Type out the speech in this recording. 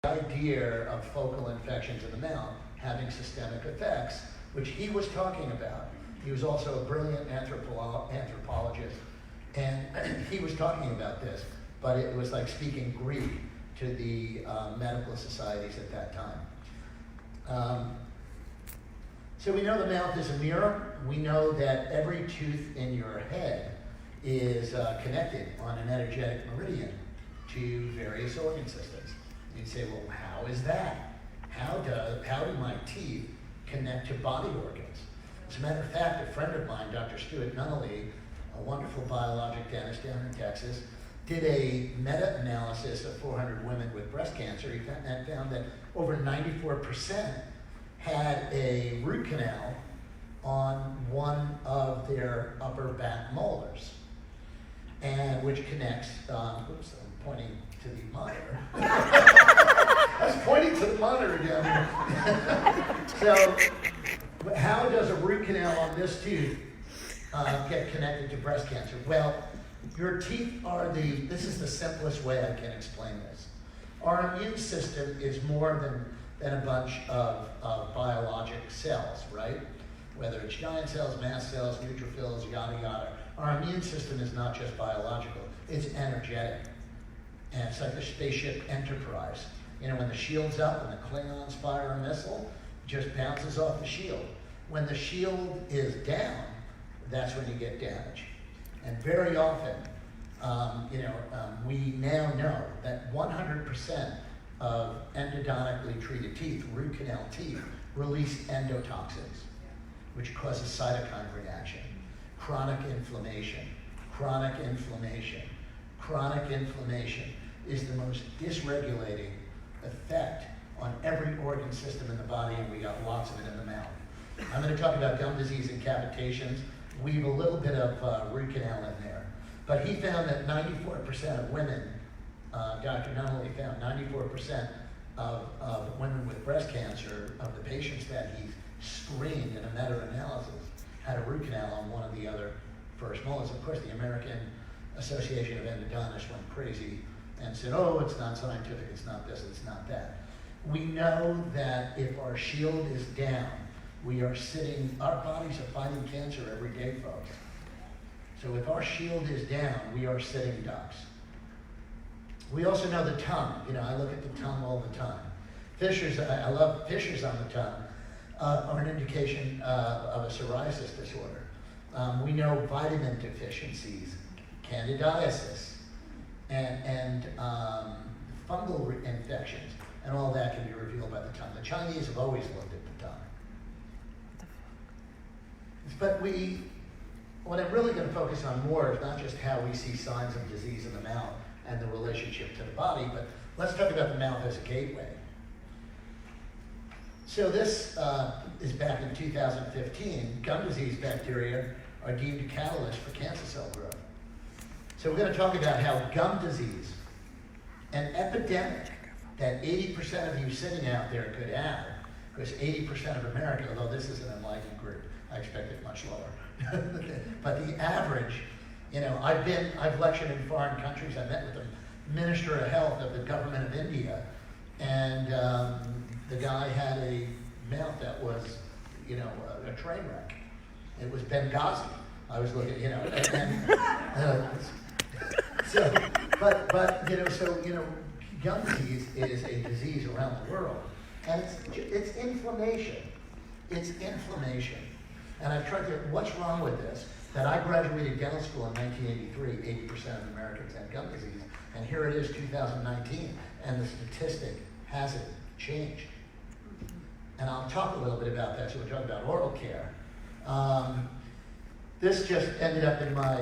idea of focal infections in the mouth having systemic effects, which he was talking about. He was also a brilliant anthropologist, and he was talking about this, but it was like speaking Greek to the medical societies at that time. So we know the mouth is a mirror. We know that every tooth in your head is connected on an energetic meridian to various organ systems. You'd say, well, how is that? How do my teeth connect to body organs? As a matter of fact, a friend of mine, Dr. Stuart Nunnally, a wonderful biologic dentist down in Texas, did a meta-analysis of 400 women with breast cancer. He found that over 94% had a root canal on one of their upper back molars, and which connects, oops, I'm pointing to the monitor. I was pointing to the monitor down here. So, how does a root canal on this tooth get connected to breast cancer? Well, your teeth are this is the simplest way I can explain this. Our immune system is more than a bunch of biologic cells, right? Whether it's giant cells, mast cells, neutrophils, yada yada. Our immune system is not just biological, it's energetic. And it's like the spaceship Enterprise. You know, when the shield's up and the Klingons fire a missile, it just bounces off the shield. When the shield is down, that's when you get damage. And very often, we now know that 100% of endodontically treated teeth, root canal teeth, release endotoxins, which causes cytokine reaction, chronic inflammation. Chronic inflammation is the most dysregulating effect on every organ system in the body, and we got lots of it in the mouth. I'm going to talk about gum disease and cavitations, weave a little bit of root canal in there. But he found that 94% of women, Dr. Nunnally found 94% of women with breast cancer, of the patients that he screened in a meta-analysis, had a root canal on one of the other first molars. Of course, the American Association of Endodontists went crazy and said, oh, it's not scientific, it's not this, it's not that. We know that if our shield is down, our bodies are fighting cancer every day, folks. So if our shield is down, we are sitting ducks. We also know the tongue. You know, I look at the tongue all the time. Fissures, I love fissures on the tongue, are an indication of a psoriasis disorder. We know vitamin deficiencies, candidiasis, and fungal infections, and all that can be revealed by the tongue. The Chinese have always looked at the tongue. But what I'm really going to focus on more is not just how we see signs of disease in the mouth and the relationship to the body, but let's talk about the mouth as a gateway. So this is back in 2015. Gum disease bacteria are deemed a catalyst for cancer cell growth. So we're going to talk about how gum disease, an epidemic that 80% of you sitting out there could have, because 80% of America, although this is an enlightened group, I expect it much lower. But the average, you know, I've lectured in foreign countries. I met with the Minister of Health of the government of India, and the guy had a mouth that was, you know, a train wreck. It was Benghazi. I was looking, you know, gum disease is a disease around the world, and it's inflammation. It's inflammation. And I've tried to, what's wrong with this? That I graduated dental school in 1983, 80% of Americans had gum disease, and here it is 2019, and the statistic hasn't changed. And I'll talk a little bit about that, so we're talking about oral care. This just ended up in my